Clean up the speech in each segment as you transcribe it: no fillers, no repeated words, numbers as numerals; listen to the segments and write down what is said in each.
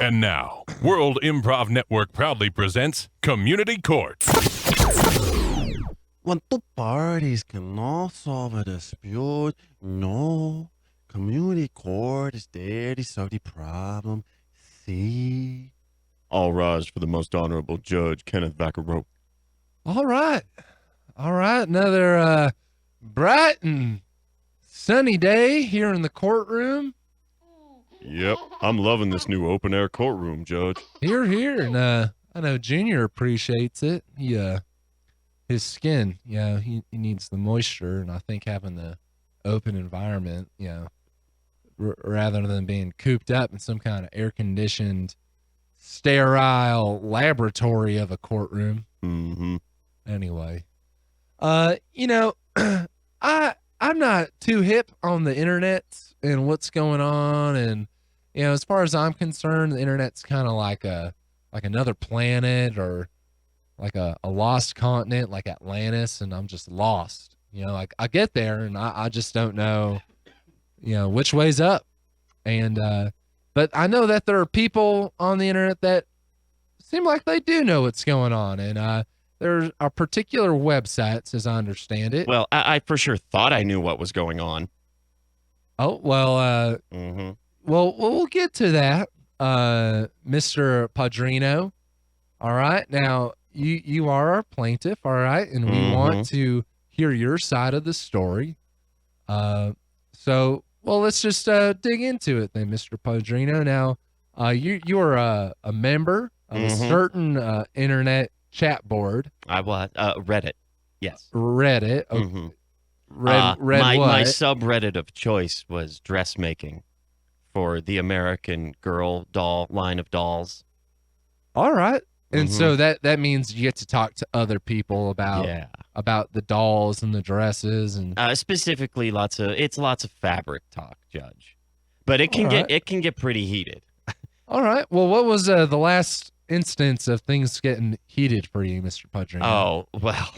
And now, World Improv Network proudly presents Community Court. When two parties cannot solve a dispute, no, community court is there to solve the problem. See? All rise for the most honorable Judge Kenneth Vicarro. All right. Another bright and sunny day here in the courtroom. Yep, I'm loving this new open-air courtroom, Judge. Here. And I know Junior appreciates it. His skin, he needs the moisture, and I think having the open environment, rather than being cooped up in some kind of air-conditioned, sterile laboratory of a courtroom. Mm-hmm. Anyway, I'm not too hip on the internet and what's going on, and as far as I'm concerned, the internet's kind of like another planet or like a lost continent, like Atlantis, and I'm just lost. I get there and I just don't know, which way's up. And but I know that there are people on the internet that seem like they do know what's going on, and there are particular websites, as I understand it. Well, I for sure thought I knew what was going on. Oh, well, well, we'll get to that, Mr. Padrino. All right. Now, you are our plaintiff, all right? And we want to hear your side of the story. So, well, let's just dig into it then, Mr. Padrino. Now, you are a member of a certain internet chat board. I was Reddit. Yes. Reddit. Okay. Read my what? My subreddit of choice was dressmaking for the American Girl doll line of dolls. All right. And so that means you get to talk to other people about the dolls and the dresses and specifically lots of fabric talk, Judge. But it can get pretty heated. All right. Well, what was the last instance of things getting heated for you, Mr. Padrino? Oh, well,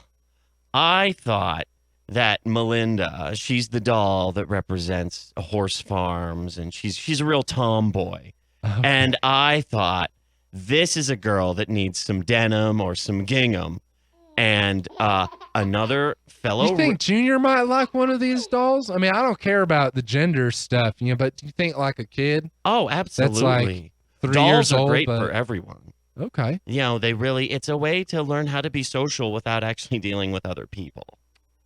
I thought that Melinda, she's the doll that represents horse farms, and she's a real tomboy. Okay. And I thought, this is a girl that needs some denim or some gingham. And another fellow... You think Junior might like one of these dolls? I mean, I don't care about the gender stuff, but do you think like a kid? Oh, absolutely. That's like 3 dolls years are old, great but... for everyone. Okay. It's a way to learn how to be social without actually dealing with other people.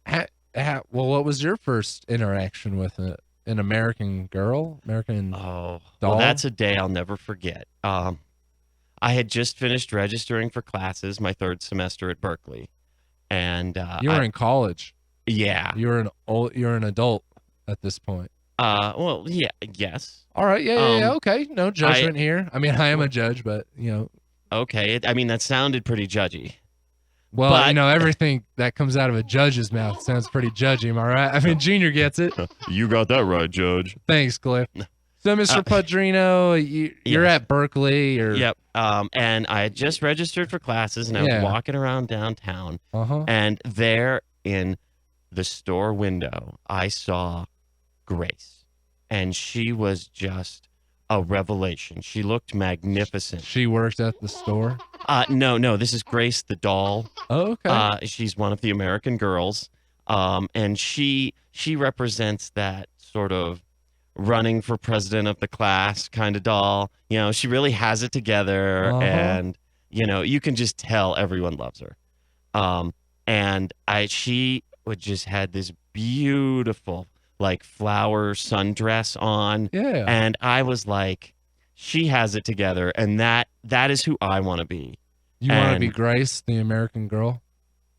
Well, what was your first interaction with an American girl? Doll? Well, that's a day I'll never forget. I had just finished registering for classes my third semester at Berkeley, and you were in college. Yeah, you're an adult at this point. Well, yeah, yes. All right, yeah, okay, no judgment here. I mean, I am a judge, but Okay, that sounded pretty judgy. Well, but, everything that comes out of a judge's mouth sounds pretty judgy, am I right? I mean, Junior gets it. You got that right, Judge. Thanks, Cliff. So, Mr. Padrino, you're at Berkeley. Yep. And I had just registered for classes, and I was walking around downtown. And there in the store window, I saw Grace. And she was just a revelation. She looked magnificent. She worked at the store? No. This is Grace the doll. Oh, okay. She's one of the American girls. And she represents that sort of running for president of the class kind of doll. She really has it together, and you can just tell everyone loves her. And she would just had this beautiful like flower sundress on, and I was like, she has it together, and that is who I want to be. You want to be Grace, the American girl?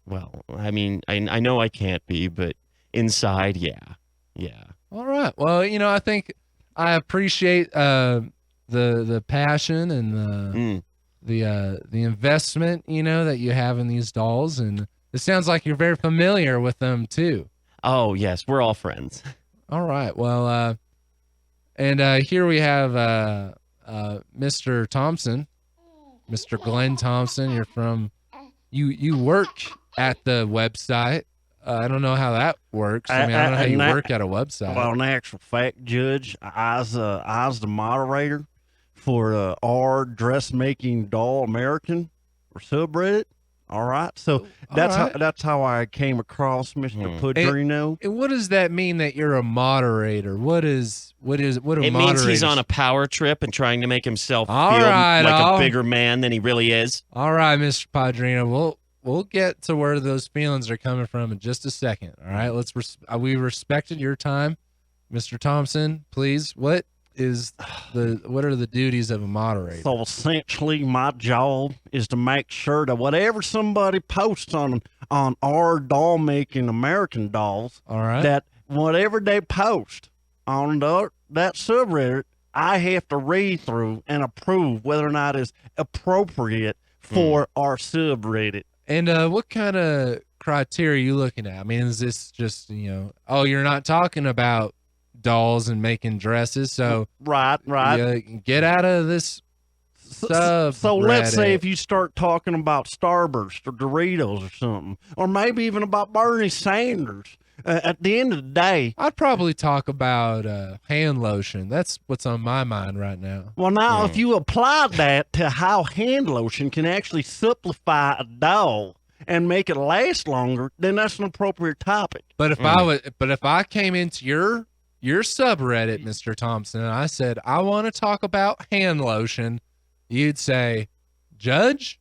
Well, I mean, I know I can't be, but inside, yeah. All right. Well, I think I appreciate the passion and the investment, that you have in these dolls, and it sounds like you're very familiar with them too. Oh yes, we're all friends. All right. Well, and here we have Mr. Thompson, Mr. Glenn Thompson. You're from you work at the website I don't know how that works. I mean, I don't know how you work at a website. Well, in actual fact, Judge, I was the moderator for our dressmaking doll American or subreddit. All right, so that's how I came across Mr. Padrino. And what does that mean that you're a moderator? What do It means moderators? he's on a power trip and trying to make himself feel right, like a bigger man than he really is. All right, Mr. Padrino, we'll get to where those feelings are coming from in just a second. All right, we respected your time, Mr. Thompson. Please, what are the duties of a moderator? So essentially, my job is to make sure that whatever somebody posts on our doll making American dolls, All right, that whatever they post on that subreddit, I have to read through and approve whether or not it's appropriate for our subreddit. And what kind of criteria are you looking at? I mean, is this just, you're not talking about dolls and making dresses, so right, get out of this subreddit. So let's say if you start talking about Starburst or Doritos or something, or maybe even about Bernie Sanders, at the end of the day, I'd probably talk about hand lotion. That's what's on my mind right now. Well, now if you apply that to how hand lotion can actually simplify a doll and make it last longer, then that's an appropriate topic. But if I came into your subreddit, Mr. Thompson, and I said I want to talk about hand lotion, you'd say, Judge,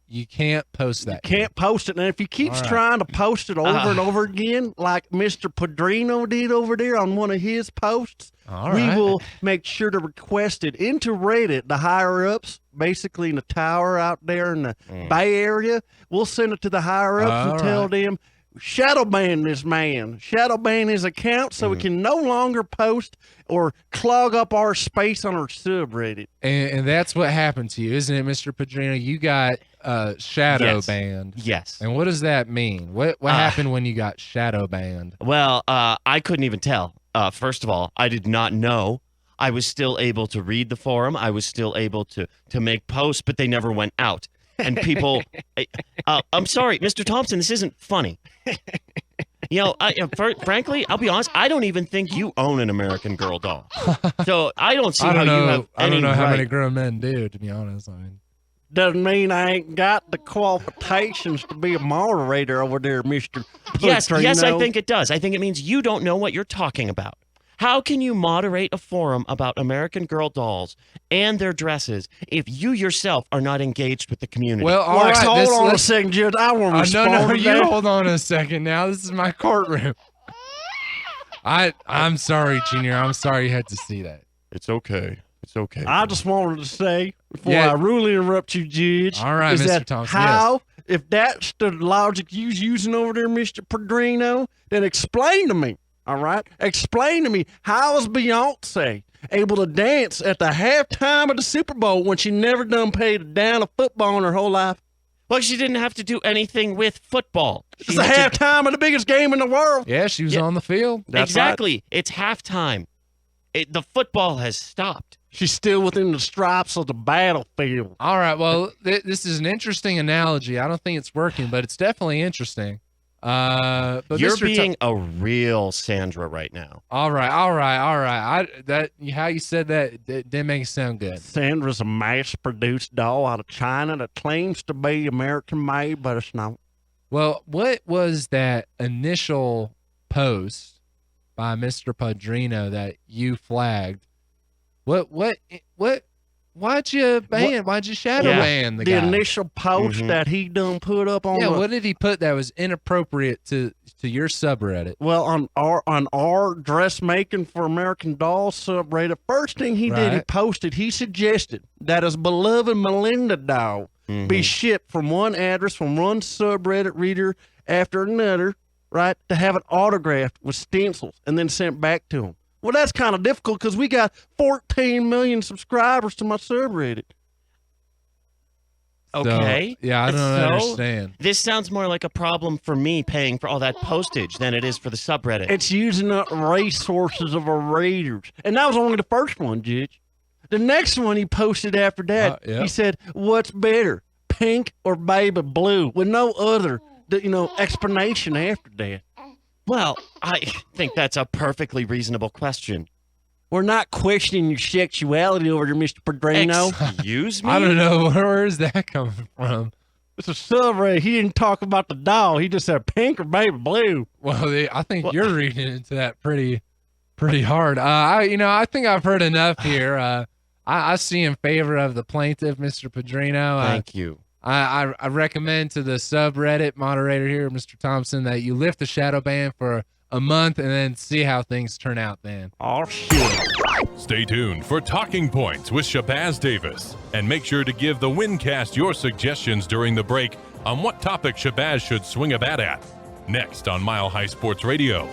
you can't post that. You can't post it. And if he keeps trying to post it over and over again, like Mr. Padrino did over there on one of his posts, we will make sure to request it into Reddit, the higher-ups, basically in the tower out there in the Bay Area. We'll send it to the higher-ups and tell them, Shadowban this man. Shadowban his account so we can no longer post or clog up our space on our subreddit. And that's what happened to you, isn't it, Mr. Padrino? You got Shadowbanned. Yes. And what does that mean? What happened when you got Shadowbanned? Well, I couldn't even tell. First of all, I did not know. I was still able to read the forum. I was still able to make posts, but they never went out. And people, I'm sorry, Mr. Thompson, this isn't funny. Frankly, I'll be honest, I don't even think you own an American Girl doll. So I don't see how you have I don't know how right. many grown men do, to be honest. I mean, doesn't mean I ain't got the qualifications to be a moderator over there, Mr. Yes, Padrino. I think it does. I think it means you don't know what you're talking about. How can you moderate a forum about American Girl dolls and their dresses if you yourself are not engaged with the community? well, all right. Hold on a second, Judge. I want to respond no, to you that. hold on a second now. This is my courtroom. I'm sorry, Junior. I'm sorry you had to see that. It's okay. It's okay. I just wanted to say, before I rudely interrupt you, Judge, all right, is Mr. that Thompson, if that's the logic you're using over there, Mr. Padrino, then explain to me, all right? Explain to me, how is Beyonce able to dance at the halftime of the Super Bowl when she never done played a down of football in her whole life? Well, she didn't have to do anything with football. It's the halftime of the biggest game in the world. Yeah, she was on the field. That's exactly. right. It's halftime. The football has stopped. She's still within the stripes of the battlefield. All right. Well, this is an interesting analogy. I don't think it's working, but it's definitely interesting. But You're Mr. being a real Sandra right now. All right. How you said that didn't make it sound good. Sandra's a mass-produced doll out of China that claims to be American-made, but it's not. Well, what was that initial post by Mr. Padrino that you flagged? Why'd you ban? Why'd you shadow ban the guy? The initial post that he done put up on. Yeah, what did he put that was inappropriate to your subreddit? Well, on our dressmaking for American Dolls subreddit, first thing he did, he suggested that his beloved Melinda doll be shipped from one address, from one subreddit reader after another, right, to have it autographed with stencils and then sent back to him. Well, that's kind of difficult because we got 14 million subscribers to my subreddit. Okay. So, yeah, I don't understand. This sounds more like a problem for me paying for all that postage than it is for the subreddit. It's using up resources of our readers. And that was only the first one, Judge. The next one he posted after that, he said, what's better, pink or baby blue, with no other, explanation after that. Well, I think that's a perfectly reasonable question. We're not questioning your sexuality over there, Mr. Padrino. Excuse me? I don't know. Where is that coming from? It's a subreddit. He didn't talk about the doll. He just said pink or baby blue. Well, I think you're reading into that pretty hard. I think I've heard enough here. I see in favor of the plaintiff, Mr. Padrino. Thank you. I recommend to the subreddit moderator here, Mr. Thompson, that you lift the shadow ban for a month and then see how things turn out then. Oh, shit. Stay tuned for Talking Points with Shabazz Davis. And make sure to give the Windcast your suggestions during the break on what topic Shabazz should swing a bat at. Next on Mile High Sports Radio.